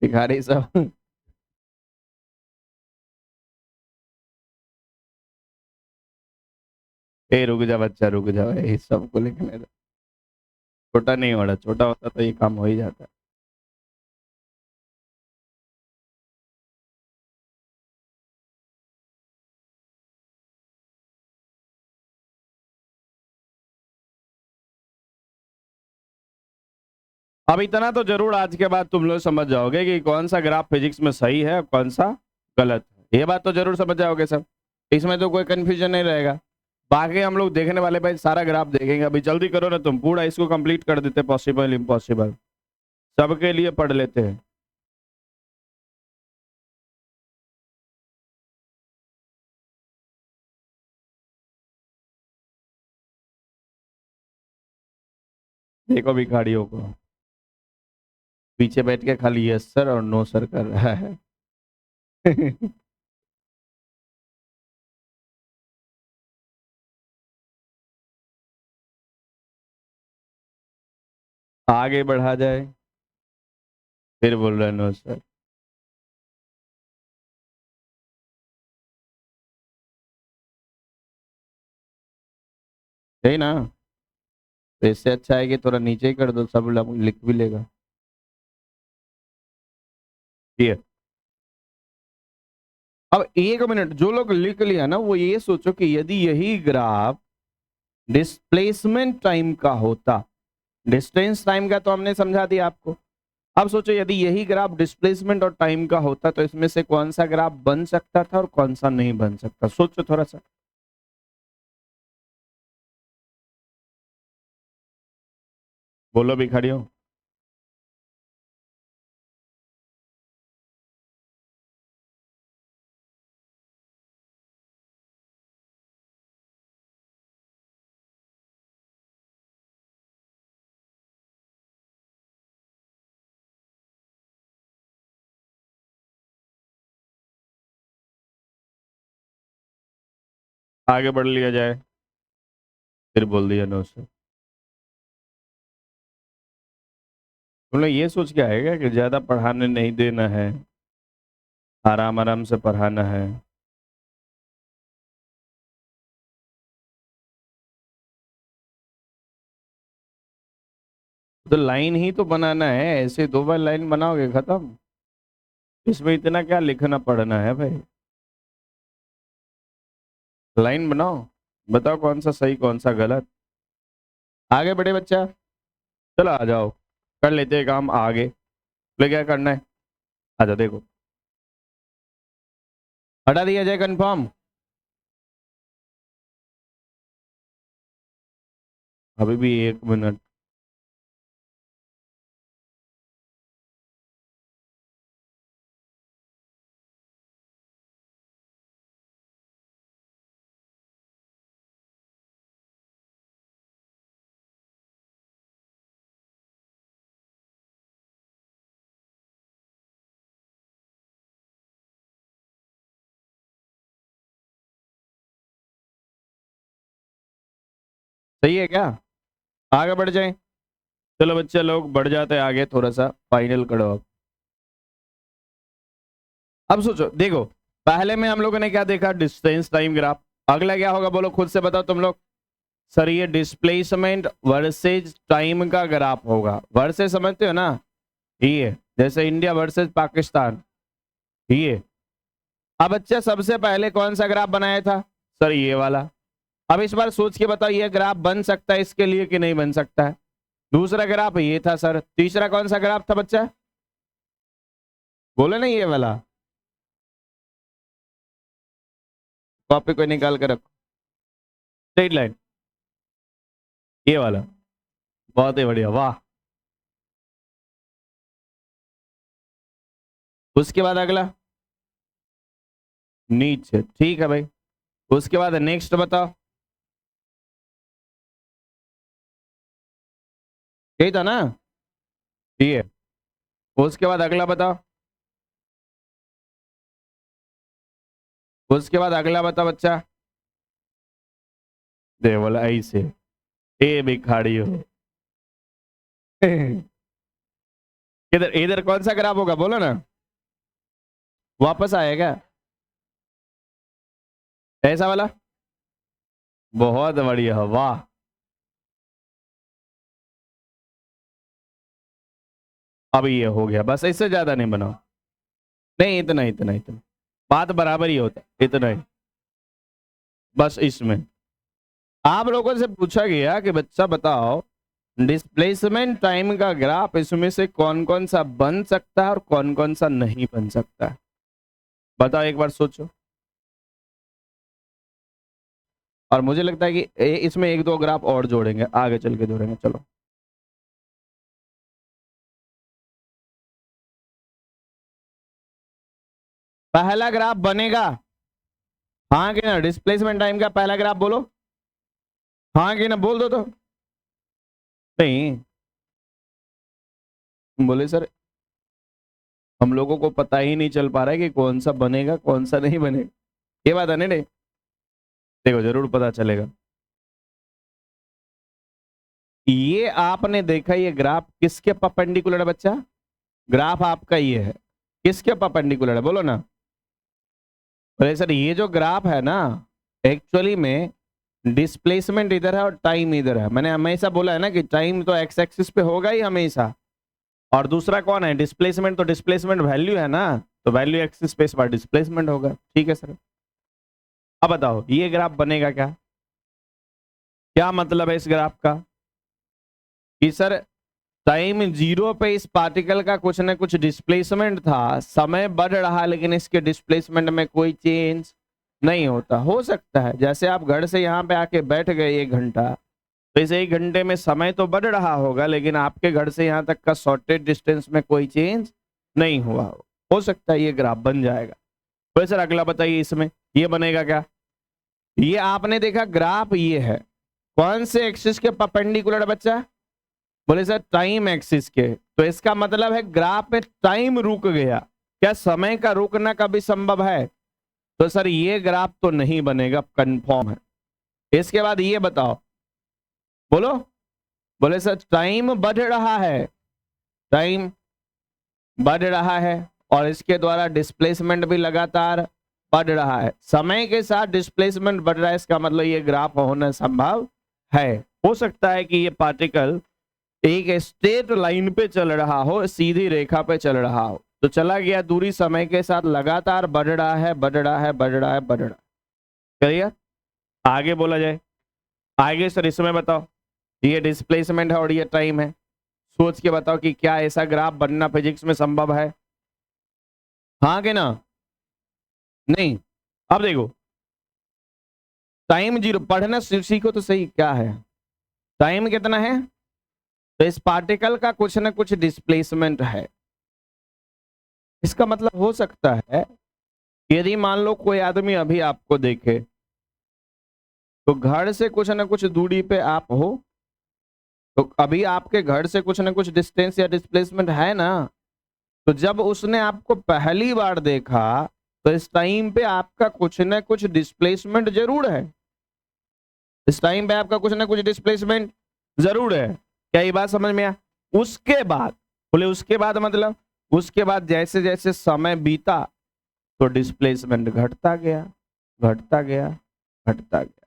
भिखारी सब। ए रुक जा बच्चा, रुक जा भाई, सबको लिखने दो। छोटा नहीं हो रहा, छोटा होता तो ये काम हो ही जाता। अब इतना तो जरूर आज के बाद तुम लोग समझ जाओगे कि कौन सा ग्राफ फिजिक्स में सही है और कौन सा गलत है, ये बात तो जरूर समझ जाओगे सब, इसमें तो कोई कंफ्यूजन नहीं रहेगा। बाकी हम लोग देखने वाले भाई सारा ग्राफ देखेंगे, अभी जल्दी करो ना तुम, पूरा इसको कंप्लीट कर देते, पॉसिबल इम्पॉसिबल सबके लिए पढ़ लेते हैं। देखो भिखारियों को, पीछे बैठ के खाली यस सर और नो सर कर रहा है। आगे बढ़ा जाए, फिर बोल रहा है नो सर। यही ना, तो इससे अच्छा है कि थोड़ा नीचे ही कर दो, सब लिख भी लेगा। ये अब एक मिनट, जो लोग लिख लिया ना वो ये सोचो कि यदि यही ग्राफ डिस्प्लेसमेंट टाइम का होता, डिस्टेंस टाइम का तो हमने समझा दिया आपको, अब सोचो यदि यही ग्राफ डिस्प्लेसमेंट और टाइम का होता तो इसमें से कौन सा ग्राफ बन सकता था और कौन सा नहीं बन सकता, सोचो थोड़ा सा। बोलो भिखारियों। आगे बढ़ लिया जाए, फिर बोल दिया नो सर। तुम लोग ये सोच के आएगा कि ज्यादा पढ़ाने नहीं देना है, आराम आराम से पढ़ाना है। तो लाइन ही तो बनाना है, ऐसे 2 बार लाइन बनाओगे खत्म। इसमें इतना क्या लिखना पढ़ना है भाई। लाइन बनाओ, बताओ कौन सा सही कौन सा गलत। आगे बढ़े बच्चा, चलो आ जाओ, कर लेते हैं काम आगे। ले क्या करना है, आजा देखो, हटा दिया जाए कंफर्म। अभी भी 1 मिनट। सही है क्या, आगे बढ़ जाए। चलो बच्चे लोग बढ़ जाते हैं आगे, थोड़ा सा फाइनल करो अब सोचो देखो, पहले में हम लोगों ने क्या देखा, डिस्टेंस टाइम ग्राफ। अगला क्या होगा बोलो, खुद से बताओ तुम लोग। सर ये डिस्प्लेसमेंट वर्सेज टाइम का ग्राफ होगा। वर्सेज समझते हो ना, ये जैसे इंडिया वर्सेज पाकिस्तान, ये। अब बच्चा सबसे पहले कौन सा ग्राफ बनाया था, सर ये वाला। अब इस बार सोच के बताओ, ये ग्राफ बन सकता है इसके लिए कि नहीं बन सकता है। दूसरा ग्राफ ये था सर, तीसरा कौन सा ग्राफ था बच्चा, बोले ना ये वाला। कॉपी को निकाल कर रखो, स्ट्रेट लाइन, ये वाला। बहुत ही बढ़िया, वाह। उसके बाद अगला नीचे, ठीक है भाई। उसके बाद नेक्स्ट बताओ, यही था ना, ये। उसके बाद अगला बताओ, उसके बाद अगला बताओ बच्चा। दे बोला ऐसे, ए भिखारी हो। इधर इधर कौन सा ग्राफ होगा बोलो ना, वापस आएगा ऐसा वाला। बहुत बढ़िया, वाह। अब ये हो गया, बस इससे ज्यादा नहीं बनाओ। नहीं इतना इतना इतना, बात बराबर ही होता है, इतना ही बस। इसमें आप लोगों से पूछा गया कि बच्चा बताओ, डिस्प्लेसमेंट टाइम का ग्राफ इसमें से कौन कौन सा बन सकता है और कौन कौन सा नहीं बन सकता है, बताओ एक बार सोचो। और मुझे लगता है कि इसमें 1-2 ग्राफ और जोड़ेंगे, आगे चल के जोड़ेंगे। चलो पहला ग्राफ बनेगा, हाँ कि ना, डिस्प्लेसमेंट टाइम का पहला ग्राफ बोलो, हाँ कि ना, बोल दो तो। नहीं बोले सर, हम लोगों को पता ही नहीं चल पा रहा है कि कौन सा बनेगा कौन सा नहीं बनेगा। ये बात है नहीं, नहीं देखो जरूर पता चलेगा। ये आपने देखा, ये ग्राफ किसके परपेंडिकुलर है बच्चा, ग्राफ आपका ये है, किसके परपेंडिकुलर है बोलो ना। बोले सर ये जो ग्राफ है ना, एक्चुअली में डिस्प्लेसमेंट इधर है और टाइम इधर है। मैंने हमेशा बोला है ना कि टाइम तो एक्स एक्सिस पे होगा ही हमेशा, और दूसरा कौन है डिस्प्लेसमेंट, तो डिस्प्लेसमेंट वैल्यू है ना, तो वैल्यू एक्सिस पे इस बार डिस्प्लेसमेंट होगा। ठीक है सर, अब बताओ ये ग्राफ बनेगा क्या, क्या मतलब है इस ग्राफ का, कि सर टाइम 0 पे इस पार्टिकल का कुछ ना कुछ डिस्प्लेसमेंट था, समय बढ़ रहा लेकिन इसके डिस्प्लेसमेंट में कोई चेंज नहीं होता। हो सकता है जैसे आप घर से यहाँ पे आके बैठ गए 1 घंटा, तो इस 1 घंटे में समय तो बढ़ रहा होगा लेकिन आपके घर से यहाँ तक का शॉर्टेज डिस्टेंस में कोई चेंज नहीं हुआ हो सकता है ये ग्राफ बन जाएगा। तो सर अगला बताइए, इसमें ये बनेगा क्या, ये आपने देखा ग्राफ ये है, कौन से एक्सिस के परपेंडिकुलर बच्चा, बोले सर टाइम एक्सिस के। तो इसका मतलब है ग्राफ में टाइम रुक गया। क्या समय का रुकना कभी संभव है, तो सर ये ग्राफ तो नहीं बनेगा, कंफर्म है। इसके बाद ये बताओ, बोलो, बोले सर टाइम बढ़ रहा है, टाइम बढ़ रहा है और इसके द्वारा डिस्प्लेसमेंट भी लगातार बढ़ रहा है। समय के साथ डिस्प्लेसमेंट बढ़ रहा है, इसका मतलब ये ग्राफ होना संभव है। हो सकता है कि ये पार्टिकल एक स्ट्रेट लाइन पे चल रहा हो, सीधी रेखा पे चल रहा हो, तो चला गया दूरी समय के साथ लगातार बढ़ रहा है, बढ़ रहा है, बढ़ रहा है, बढ़ रहा है। क्लियर? आगे बोला जाए, आगे सर इसमें बताओ, ये डिस्प्लेसमेंट है और ये टाइम है, सोच के बताओ कि क्या ऐसा ग्राफ बनना फिजिक्स में संभव है? हाँ कि ना? नहीं। अब देखो, टाइम जीरो, पढ़ना सीखो तो सही, क्या है टाइम कितना है, तो इस पार्टिकल का कुछ ना कुछ डिस्प्लेसमेंट है। इसका मतलब हो सकता है यदि मान लो कोई आदमी अभी आपको देखे, तो घर से कुछ ना कुछ दूरी पे आप हो, तो अभी आपके घर से कुछ ना कुछ डिस्टेंस या डिस्प्लेसमेंट है ना। तो जब उसने आपको पहली बार देखा, तो इस टाइम पे आपका कुछ ना कुछ डिस्प्लेसमेंट जरूर है, इस टाइम पे आपका कुछ ना कुछ डिस्प्लेसमेंट जरूर है। क्या ये बात समझ में आया? उसके बाद, बोले उसके बाद मतलब, उसके बाद जैसे जैसे समय बीता तो डिस्प्लेसमेंट घटता गया, घटता गया, घटता गया।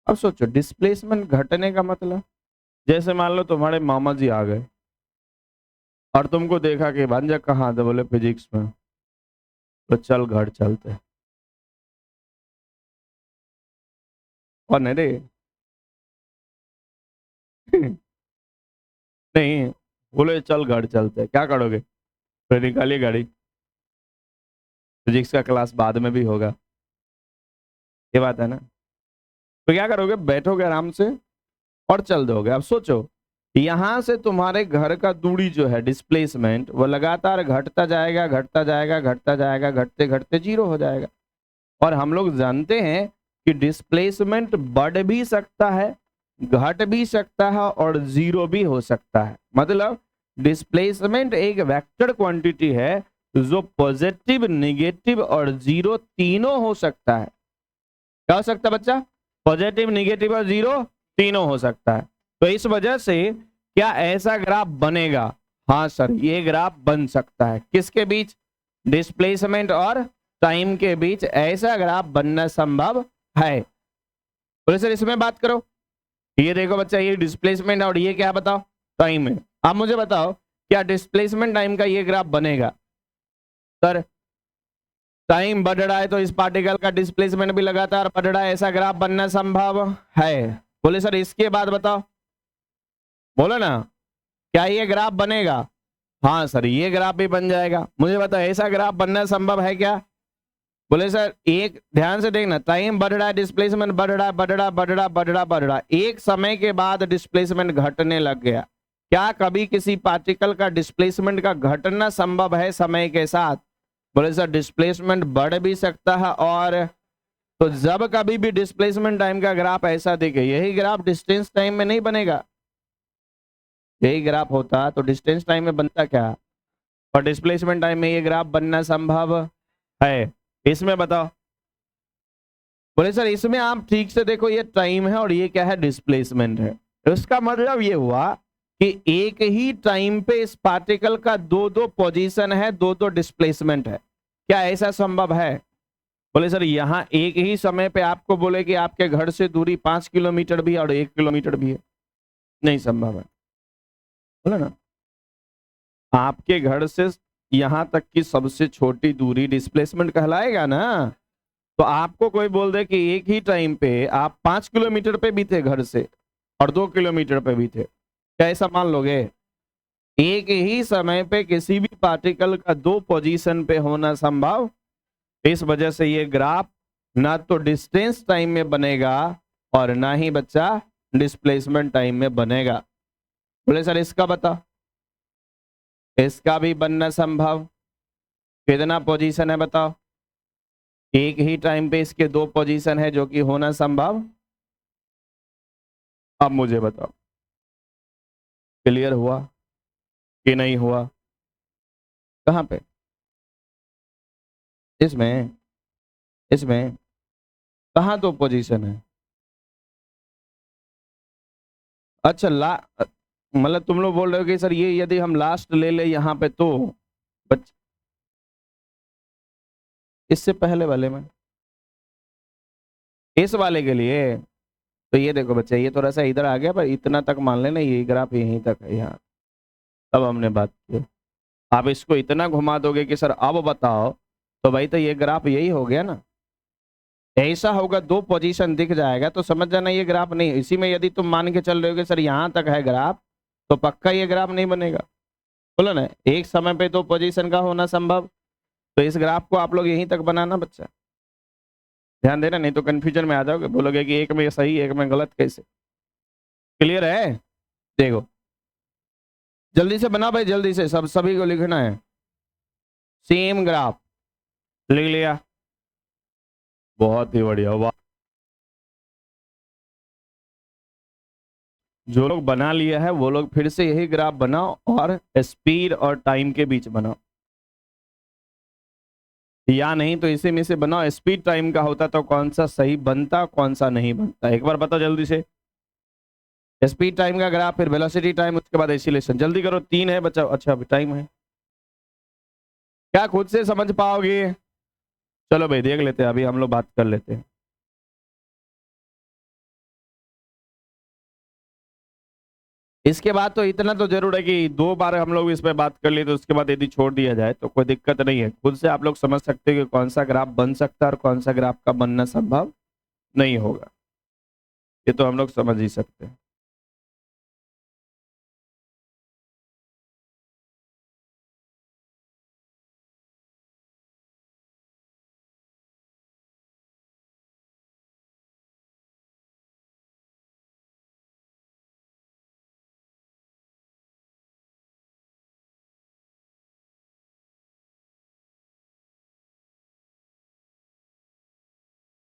अब सोचो डिस्प्लेसमेंट घटने का मतलब, जैसे मान लो तुम्हारे मामा जी आ गए और तुमको देखा कि भांजा कहाँ थे, बोले फिजिक्स में, तो चल घर चलते। और नहीं रे नहीं, बोले चल घर चलते, क्या करोगे? फिर निकालिए गाड़ी, फिजिक्स का क्लास बाद में भी होगा, ये बात है ना। तो क्या करोगे, बैठोगे आराम से और चल दोगे। अब सोचो यहां से तुम्हारे घर का दूरी जो है, डिस्प्लेसमेंट, वो लगातार घटता जाएगा, घटता जाएगा, घटता जाएगा, घटते घटते जीरो हो जाएगा। और हम लोग जानते हैं कि डिस्प्लेसमेंट बढ़ भी सकता है, घट भी सकता है और जीरो भी हो सकता है। मतलब डिस्प्लेसमेंट एक वेक्टर क्वांटिटी है जो पॉजिटिव, नेगेटिव और जीरो तीनों हो सकता है। क्या हो सकता है बच्चा? पॉजिटिव, नेगेटिव और जीरो तीनों हो सकता है। तो इस वजह से क्या ऐसा ग्राफ बनेगा? हाँ सर, ये ग्राफ बन सकता है। किसके बीच? डिस्प्लेसमेंट और टाइम के बीच ऐसा ग्राफ बनना संभव है। बोले सर इसमें बात करो, ये देखो बच्चा, ये डिस्प्लेसमेंट और ये क्या बताओ, टाइम है। आप मुझे बताओ क्या डिस्प्लेसमेंट टाइम का ये ग्राफ बनेगा? सर टाइम बढ़ रहा है तो इस पार्टिकल का डिस्प्लेसमेंट भी लगातार बढ़ रहा है, ऐसा ग्राफ बनना संभव है। बोले सर इसके बाद बताओ, बोलो ना, क्या ये ग्राफ बनेगा? हाँ सर ये ग्राफ भी बन जाएगा। मुझे बताओ ऐसा ग्राफ बनना संभव है क्या? बोले सर एक ध्यान से देखना, टाइम बढ़ रहा है, डिस्प्लेसमेंट बढ़ रहा है, बढ़ रहा, बढ़ रहा, बढ़ रहा, बढ़ रहा, एक समय के बाद डिस्प्लेसमेंट घटने लग गया। क्या कभी किसी पार्टिकल का डिस्प्लेसमेंट का घटना संभव है समय के साथ? बोले सर डिस्प्लेसमेंट बढ़ भी सकता है, और तो जब कभी भी डिस्प्लेसमेंट टाइम का ग्राफ ऐसा दिखे, यही ग्राफ डिस्टेंस टाइम में नहीं बनेगा। यही ग्राफ होता तो डिस्टेंस टाइम में बनता क्या, और डिस्प्लेसमेंट टाइम में ये ग्राफ बनना संभव है। इसमें बताओ। बोले सर इसमें आप ठीक से देखो, ये टाइम है और ये क्या है, डिस्प्लेसमेंट है। इसका मतलब ये हुआ कि एक ही टाइम पे इस पार्टिकल का दो दो पोजीशन है, दो दो डिस्प्लेसमेंट है। क्या ऐसा संभव है? बोले सर यहां एक ही समय पे आपको बोले कि आपके घर से दूरी 5 किलोमीटर भी है और 1 किलोमीटर भी है, नहीं संभव है। बोले ना, आपके घर से यहां तक की सबसे छोटी दूरी डिस्प्लेसमेंट कहलाएगा ना। तो आपको कोई बोल दे कि एक ही टाइम पे आप 5 किलोमीटर पे भी थे घर से और 2 किलोमीटर पे भी थे, क्या ऐसा मान लोगे? एक ही समय पे किसी भी पार्टिकल का दो पोजीशन पे होना संभव। इस वजह से ये ग्राफ ना तो डिस्टेंस टाइम में बनेगा और ना ही बच्चा डिस्प्लेसमेंट टाइम में बनेगा। बोले सर इसका बता, इसका भी बनना संभव। कितना पोजीशन है बताओ? एक ही टाइम पे इसके दो पोजीशन है जो कि होना संभव। अब मुझे बताओ क्लियर हुआ कि नहीं हुआ? कहां पे? इसमें इसमें कहाँ दो पोजीशन है? अच्छा मतलब तुम लोग बोल रहे हो कि सर ये यदि हम लास्ट ले ले यहाँ पे तो इससे पहले वाले में, इस वाले के लिए तो ये देखो बच्चे, ये थोड़ा सा इधर आ गया, पर इतना तक मान लेना ये ग्राफ यहीं तक है यहाँ। तब हमने बात की, आप इसको इतना घुमा दोगे कि सर अब बताओ, तो भाई तो ये ग्राफ यही हो गया ना। ऐसा होगा, दो पोजीशन दिख जाएगा तो समझ जाना ये ग्राफ नहीं। इसी में यदि तुम मान के चल रहे हो कि सर यहाँ तक है ग्राफ, तो पक्का ये ग्राफ नहीं बनेगा। बोलो ना, एक समय पे दो पोजीशन का होना संभव, तो इस ग्राफ को आप लोग यहीं तक बनाना बच्चा, ध्यान देना, नहीं तो कंफ्यूजन में आ जाओगे, बोलोगे कि एक में सही एक में गलत कैसे। क्लियर है? देखो जल्दी से बना भाई, जल्दी से, सभी को लिखना है। सेम ग्राफ लिख लिया, बहुत ही बढ़िया, वाह। जो लोग बना लिया है वो लोग फिर से यही ग्राफ बनाओ और स्पीड और टाइम के बीच बनाओ, या नहीं तो इसी में से बनाओ। स्पीड टाइम का होता तो कौन सा सही बनता कौन सा नहीं बनता, एक बार बताओ जल्दी से। स्पीड टाइम का ग्राफ, फिर वेलोसिटी टाइम, उसके बाद एक्सीलरेशन। जल्दी करो, 3 है बच्चा। अच्छा अभी टाइम है, क्या खुद से समझ पाओगे? चलो भाई देख लेते हैं, अभी हम लोग बात कर लेते हैं। इसके बाद तो इतना तो जरूर है कि 2 बार हम लोग इस पे बात कर लिए, तो उसके बाद यदि छोड़ दिया जाए तो कोई दिक्कत नहीं है। खुद से आप लोग समझ सकते हैं कि कौन सा ग्राफ बन सकता है और कौन सा ग्राफ का बनना संभव नहीं होगा, ये तो हम लोग समझ ही सकते हैं।